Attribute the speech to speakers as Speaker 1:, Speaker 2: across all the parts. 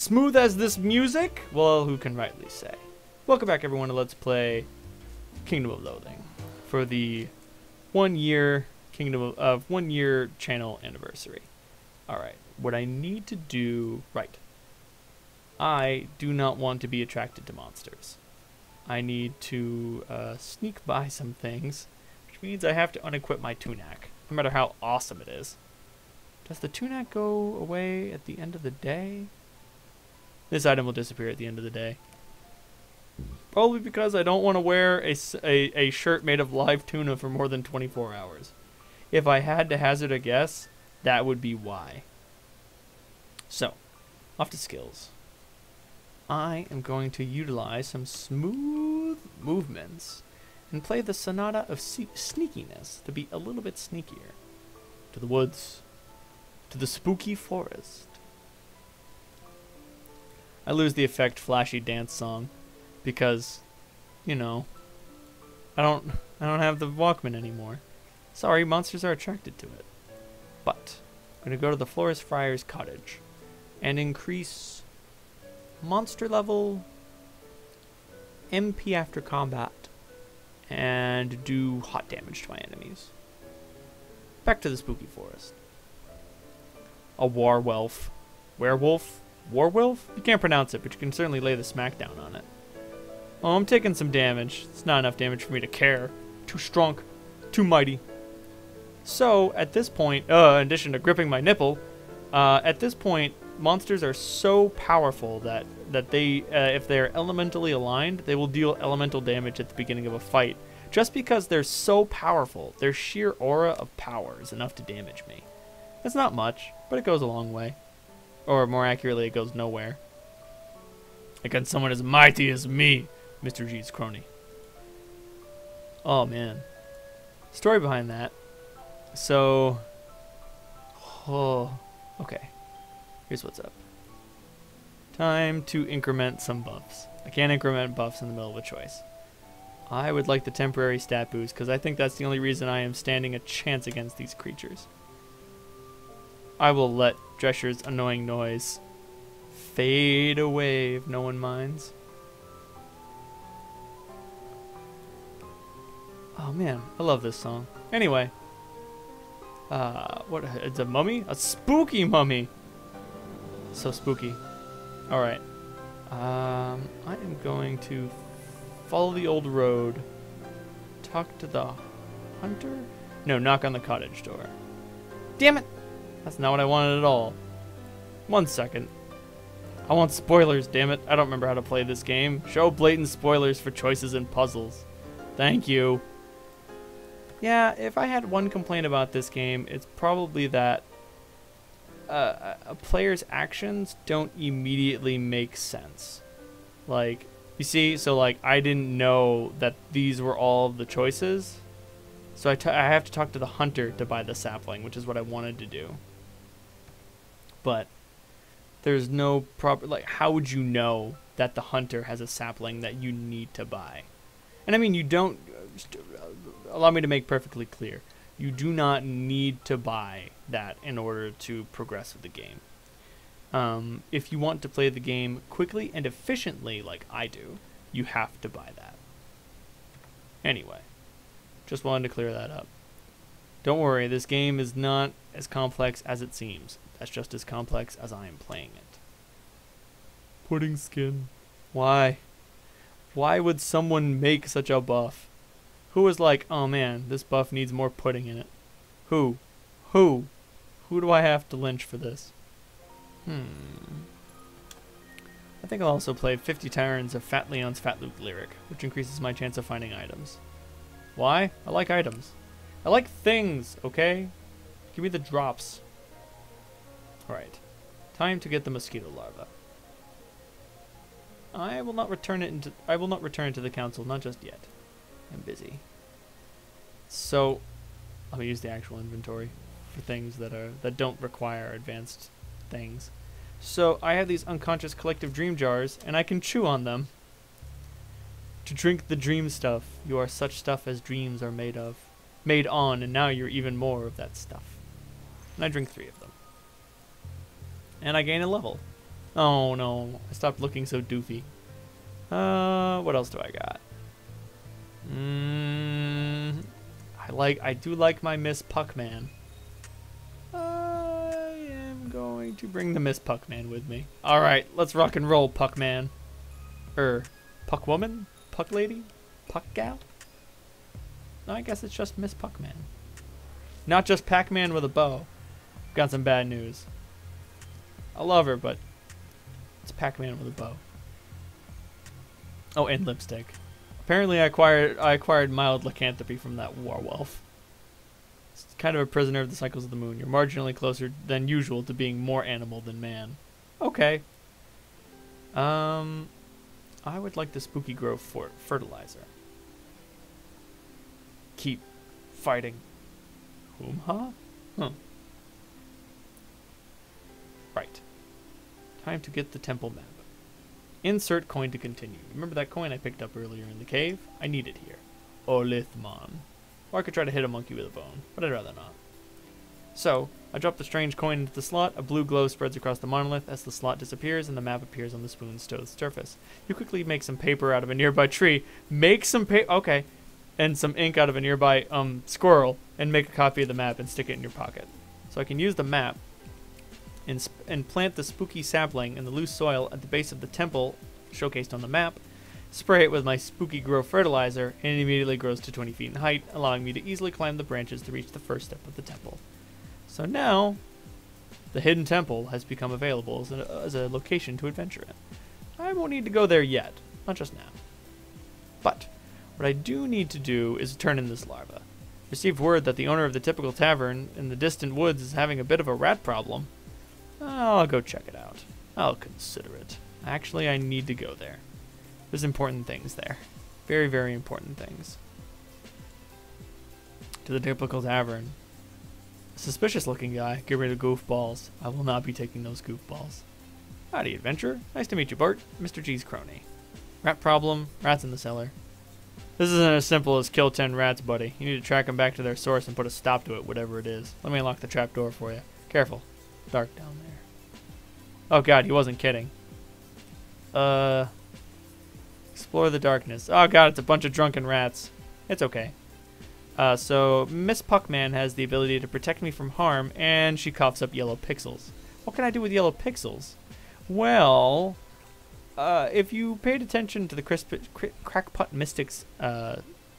Speaker 1: Smooth as this music? Well, who can rightly say? Welcome back, everyone, to Let's Play Kingdom of Loathing for the 1 year channel anniversary. Alright, what I need to do... Right. I do not want to be attracted to monsters. I need to sneak by some things, which means I have to unequip my tunic, no matter how awesome it is. Does the tunic go away at the end of the day? This item will disappear at the end of the day. Probably because I don't want to wear a shirt made of live tuna for more than 24 hours. If I had to hazard a guess, that would be why. So, off to skills. I am going to utilize some smooth movements and play the Sonata of Sneakiness to be a little bit sneakier. To the woods. To the spooky forest. I lose the effect flashy dance song because, you know, I don't have the Walkman anymore. Sorry, monsters are attracted to it. But I'm going to go to the Florist Friar's cottage and increase monster level, MP after combat, and do hot damage to my enemies. Back to the spooky forest. A werewolf. Werewolf? Warwolf? You can't pronounce it, but you can certainly lay the smackdown on it. Oh, I'm taking some damage. It's not enough damage for me to care. Too strong. Too mighty. So, at this point, in addition to gripping my nipple, at this point, monsters are so powerful that they, if they're elementally aligned, they will deal elemental damage at the beginning of a fight. Just because they're so powerful, their sheer aura of power is enough to damage me. It's not much, but it goes a long way. Or more accurately, it goes nowhere. Against someone as mighty as me, Mr. G's crony. Oh, man. Story behind that. So... Oh, okay. Here's what's up. Time to increment some buffs. I can't increment buffs in the middle of a choice. I would like the temporary stat boost, because I think that's the only reason I am standing a chance against these creatures. I will let Drescher's annoying noise fade away if no one minds. Oh man, I love this song. Anyway. What? It's a mummy? A spooky mummy! So spooky. Alright. I am going to follow the old road. Talk to the hunter? No, knock on the cottage door. Damn it! That's not what I wanted at all. 1 second. I want spoilers, damn it. I don't remember how to play this game. Show blatant spoilers for choices and puzzles. Thank you. Yeah, if I had one complaint about this game, it's probably that a player's actions don't immediately make sense. Like, you see, so like I didn't know that these were all the choices. So I have to talk to the hunter to buy the sapling, which is what I wanted to do. But there's no proper, like, how would you know that the hunter has a sapling that you need to buy? And I mean, you don't, allow me to make perfectly clear, you do not need to buy that in order to progress with the game. If you want to play the game quickly and efficiently like I do, you have to buy that. Anyway, just wanted to clear that up. Don't worry, this game is not as complex as it seems. That's just as complex as I am playing it. Pudding skin. Why? Why would someone make such a buff? Who was like, oh man, this buff needs more pudding in it? Who? Who? Who do I have to lynch for this? I think I'll also play 50 turns of Fat Leon's Fat Loot lyric, which increases my chance of finding items. Why? I like items. I like things, okay? Give me the drops. Alright. Time to get the mosquito larva. I will not return it to the council, not just yet. I'm busy. So let me use the actual inventory for things that don't require advanced things. So I have these unconscious collective dream jars, and I can chew on them to drink the dream stuff. You are such stuff as dreams are made on, and now you're even more of that stuff. And I drink 3 of them. And I gain a level. Oh no, I stopped looking so doofy. What else do I got? I do like my Miss Puckman. I am going to bring the Miss Puckman with me. All right, let's rock and roll, Puckman. Puck woman? Puck lady? Puck gal? No, I guess it's just Miss Puckman. Not just Pac-Man with a bow. Got some bad news. I love her, but it's Pac-Man with a bow. Oh, and lipstick. Apparently, I acquired mild lycanthropy from that werewolf. It's kind of a prisoner of the cycles of the moon. You're marginally closer than usual to being more animal than man. Okay. I would like the Spooky Grove fertilizer. Keep fighting. Whom, huh? Huh. Right. Time to get the temple map. Insert coin to continue. Remember that coin I picked up earlier in the cave? I need it here. Olithmon. Or I could try to hit a monkey with a bone, but I'd rather not. So, I drop the strange coin into the slot. A blue glow spreads across the monolith as the slot disappears and the map appears on the spoon's surface. You quickly make some paper out of a nearby tree. Make some paper. Okay. And some ink out of a nearby squirrel and make a copy of the map and stick it in your pocket. So I can use the map and plant the spooky sapling in the loose soil at the base of the temple showcased on the map, spray it with my Spooky Grow fertilizer, and it immediately grows to 20 feet in height, allowing me to easily climb the branches to reach the first step of the temple. So now, the hidden temple has become available as a location to adventure in. I won't need to go there yet, not just now. But what I do need to do is turn in this larva. Received word that the owner of the typical tavern in the distant woods is having a bit of a rat problem. I'll go check it out. I'll consider it. Actually, I need to go there. There's important things there. Very, very important things. To the typical tavern. Suspicious looking guy. Get rid of goofballs. I will not be taking those goofballs. Howdy, adventurer. Nice to meet you, Bart. Mr. G's crony. Rat problem. Rats in the cellar. This isn't as simple as kill 10 rats, buddy. You need to track them back to their source and put a stop to it, whatever it is. Let me unlock the trapdoor for you. Careful. Dark down there. Oh god, he wasn't kidding. Explore the darkness. Oh god, it's a bunch of drunken rats. It's okay. So Miss Puckman has the ability to protect me from harm, and she coughs up yellow pixels. What can I do with yellow pixels? Well, if you paid attention to the Crackpot Mystic's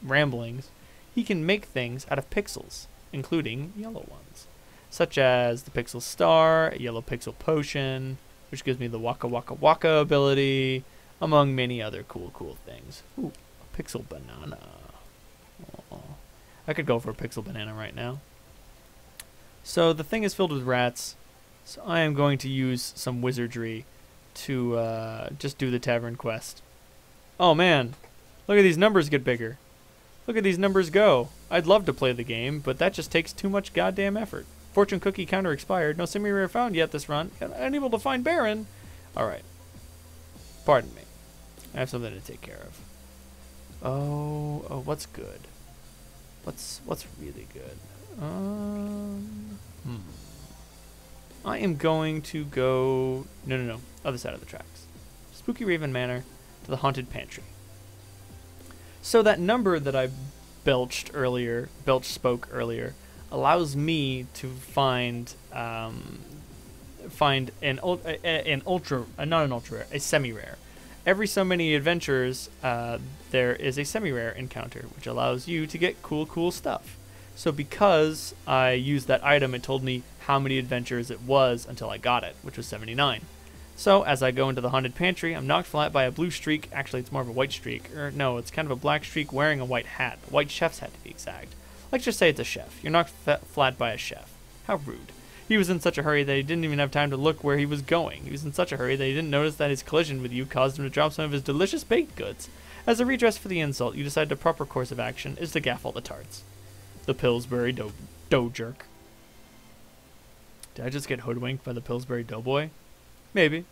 Speaker 1: ramblings, he can make things out of pixels, including yellow ones, such as the Pixel Star, a yellow pixel potion, which gives me the Waka Waka Waka ability, among many other cool things. Ooh, a pixel banana. Aww. I could go for a pixel banana right now. So the thing is filled with rats, so I am going to use some wizardry to just do the tavern quest. Oh man, look at these numbers get bigger. Look at these numbers go. I'd love to play the game, but that just takes too much goddamn effort. Fortune cookie counter expired. No semi-rare found yet this run. Unable to find Baron. Alright. Pardon me. I have something to take care of. Oh, what's good? What's really good? I am going to go... No. Other side of the tracks. Spooky Raven Manor to the Haunted Pantry. So that number that I belched spoke earlier, allows me to find a semi-rare. Every so many adventures, there is a semi-rare encounter, which allows you to get cool stuff. So because I used that item, it told me how many adventures it was until I got it, which was 79. So as I go into the Haunted Pantry, I'm knocked flat by a blue streak. Actually, it's more of a white streak. Or no, it's kind of a black streak wearing a white hat. A white chef's hat, to be exact. Let's just say it's a chef. You're knocked flat by a chef. How rude. He was in such a hurry that he didn't even have time to look where he was going. He was in such a hurry that he didn't notice that his collision with you caused him to drop some of his delicious baked goods. As a redress for the insult, you decide the proper course of action is to gaff all the tarts. The Pillsbury Dough Jerk. Did I just get hoodwinked by the Pillsbury Doughboy? Maybe.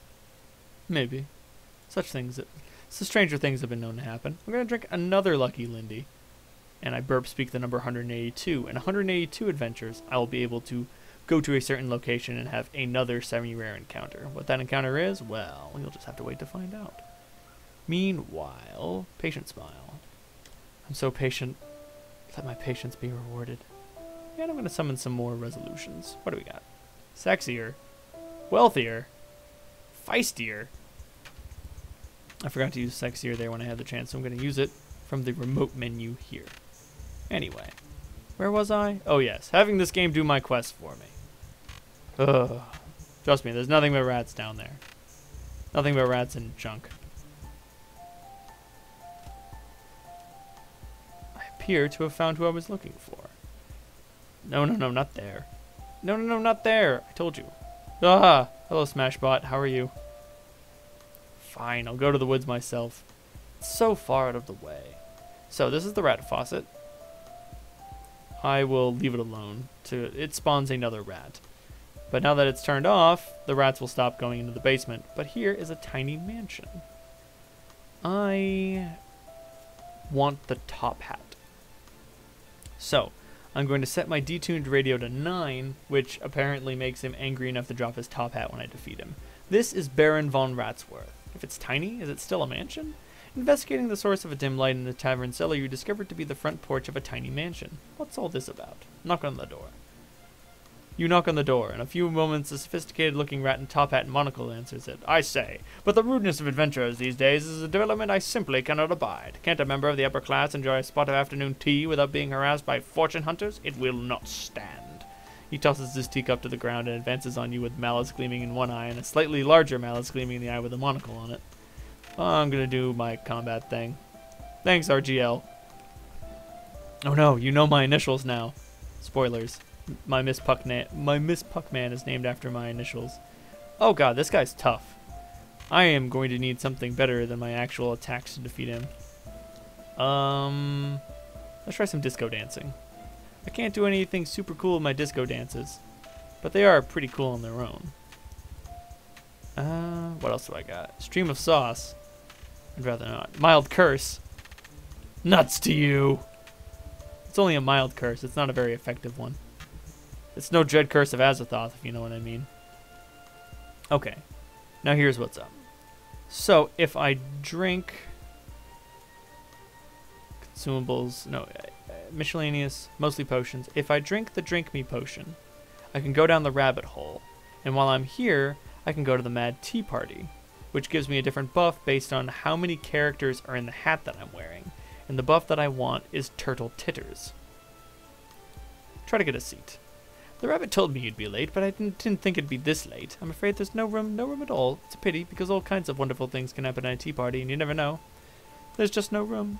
Speaker 1: Stranger things have been known to happen. I'm going to drink another Lucky Lindy. And I speak the number 182. In 182 adventures, I will be able to go to a certain location and have another semi-rare encounter. What that encounter is, well, you'll just have to wait to find out. Meanwhile, patient smile. I'm so patient. Let my patience be rewarded. And I'm going to summon some more resolutions. What do we got? Sexier. Wealthier. Feistier. I forgot to use sexier there when I had the chance, so I'm going to use it from the remote menu here. Anyway, where was I? Oh yes, having this game do my quest for me. Ugh. Trust me, there's nothing but rats down there. Nothing but rats and junk. I appear to have found who I was looking for. No, not there. No, not there. I told you. Ah, hello Smashbot, how are you? Fine, I'll go to the woods myself. It's so far out of the way. So this is the rat faucet. I will leave it alone. It spawns another rat. But now that it's turned off, the rats will stop going into the basement. But here is a tiny mansion. I want the top hat. So I'm going to set my detuned radio to 9, which apparently makes him angry enough to drop his top hat when I defeat him. This is Baron von Ratsworth. If it's tiny, is it still a mansion? Investigating the source of a dim light in the tavern cellar, you discover it to be the front porch of a tiny mansion. What's all this about? Knock on the door. You knock on the door. In a few moments, a sophisticated-looking rat in top hat and monocle answers it. I say, but the rudeness of adventurers these days is a development I simply cannot abide. Can't a member of the upper class enjoy a spot of afternoon tea without being harassed by fortune hunters? It will not stand. He tosses his teacup to the ground and advances on you with malice gleaming in one eye and a slightly larger malice gleaming in the eye with a monocle on it. I'm gonna do my combat thing. Thanks, RGL. Oh no, you know my initials now. Spoilers. My Miss Puckman is named after my initials. Oh god, this guy's tough. I am going to need something better than my actual attacks to defeat him. Let's try some disco dancing. I can't do anything super cool with my disco dances, but they are pretty cool on their own. What else do I got? Stream of sauce. I'd rather not. Mild curse. Nuts to you. It's only a mild curse. It's not a very effective one. It's no dread curse of Azathoth, if you know what I mean. Okay. Now here's what's up. So if I drink consumables, no, miscellaneous, mostly potions. If I drink the Drink Me potion, I can go down the rabbit hole. And while I'm here, I can go to the Mad Tea Party, which gives me a different buff based on how many characters are in the hat that I'm wearing. And the buff that I want is Turtle Titters. Try to get a seat. The rabbit told me you'd be late, but I didn't think it'd be this late. I'm afraid there's no room at all. It's a pity, because all kinds of wonderful things can happen at a tea party, and you never know. There's just no room.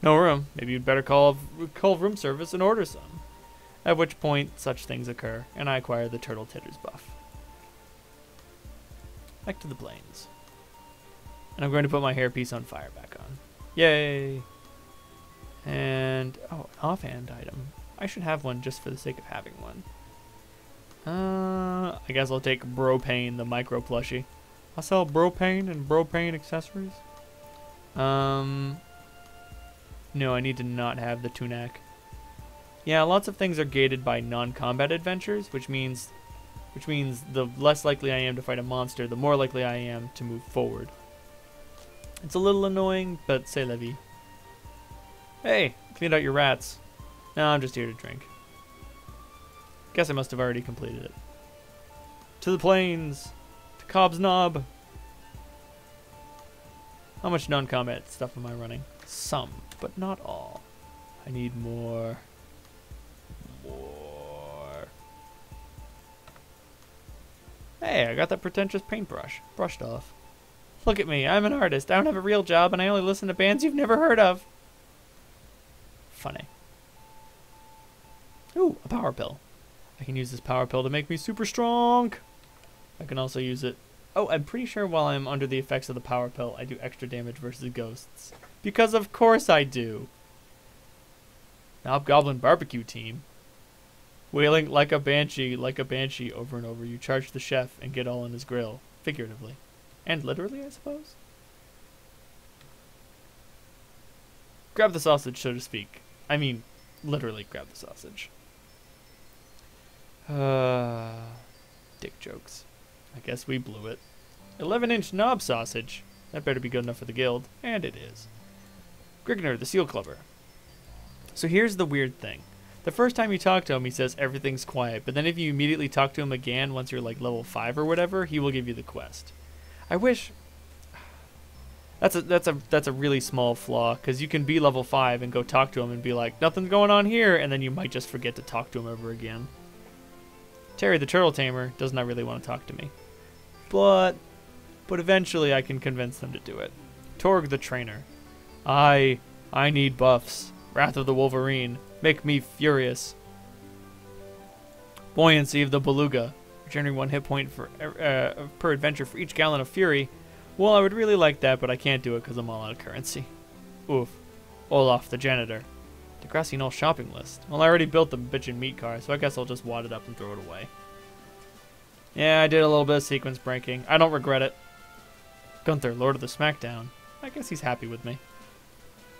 Speaker 1: No room? Maybe you'd better call room service and order some. At which point, such things occur, and I acquire the Turtle Titters buff. Back to the plains. And I'm going to put my hairpiece on fire back on. Yay! And, oh, an offhand item. I should have one just for the sake of having one. I guess I'll take Bropane, the micro plushie. I sell Bropane and Bropane accessories. No, I need to not have the Tunak. Yeah, lots of things are gated by non-combat adventures, which means the less likely I am to fight a monster, the more likely I am to move forward. It's a little annoying, but c'est la vie. Hey, cleaned out your rats. No, I'm just here to drink. Guess I must have already completed it. To the plains! To Cobb's Knob! How much non-combat stuff am I running? Some, but not all. I need more. Hey, I got that pretentious paintbrush. Brushed off. Look at me, I'm an artist. I don't have a real job, and I only listen to bands you've never heard of. Funny. Ooh, a power pill. I can use this power pill to make me super strong. I can also use it. Oh, I'm pretty sure while I'm under the effects of the power pill, I do extra damage versus ghosts. Because of course I do. Hobgoblin barbecue team. Wailing like a banshee over and over. You charge the chef and get all in his grill. Figuratively. And literally, I suppose? Grab the sausage, so to speak. I mean, literally grab the sausage. Dick jokes. I guess we blew it. 11-inch knob sausage. That better be good enough for the guild. And it is. Grigner, the seal clubber. So here's the weird thing. The first time you talk to him, he says everything's quiet. But then if you immediately talk to him again, once you're like level 5 or whatever, he will give you the quest. I wish... That's a really small flaw, because you can be level 5 and go talk to him and be like, nothing's going on here, and then you might just forget to talk to him ever again. Terry the Turtle Tamer does not really want to talk to me. But eventually I can convince them to do it. Torg the Trainer. I need buffs. Wrath of the Wolverine. Make me furious. Buoyancy of the Beluga. Regenerating 1 hit point for per adventure for each gallon of fury. Well, I would really like that, but I can't do it because I'm all out of currency. Oof. Olaf the Janitor. The Grassy Knoll shopping list. Well, I already built the bitchin' meat car, so I guess I'll just wad it up and throw it away. Yeah, I did a little bit of sequence breaking. I don't regret it. Gunther, Lord of the Smackdown. I guess he's happy with me.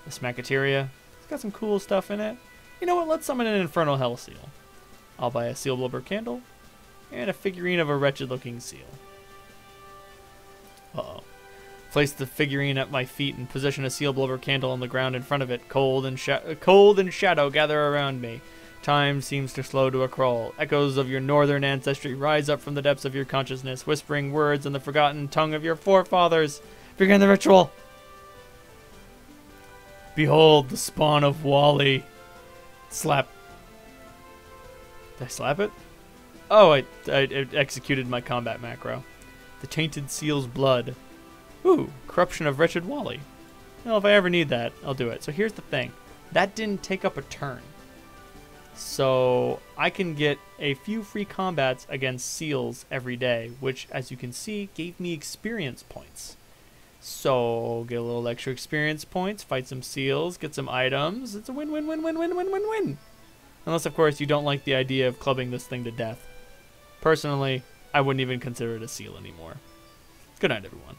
Speaker 1: The Smackateria. It's got some cool stuff in it. You know what? Let's summon an Infernal Hell Seal. I'll buy a Seal Blubber candle and a figurine of a wretched-looking seal. Uh-oh. Place the figurine at my feet and position a seal blubber candle on the ground in front of it. Cold and shadow gather around me. Time seems to slow to a crawl. Echoes of your northern ancestry rise up from the depths of your consciousness, whispering words in the forgotten tongue of your forefathers. Begin the ritual. Behold the spawn of Wally. Slap. Did I slap it? Oh, I executed my combat macro. The tainted seal's blood. Ooh, corruption of wretched Wally. Well, if I ever need that, I'll do it. So here's the thing. That didn't take up a turn. So I can get a few free combats against seals every day, which, as you can see, gave me experience points. So get a little extra experience points, fight some seals, get some items. It's a win-win-win-win-win-win-win-win. Unless, of course, you don't like the idea of clubbing this thing to death. Personally, I wouldn't even consider it a seal anymore. Good night, everyone.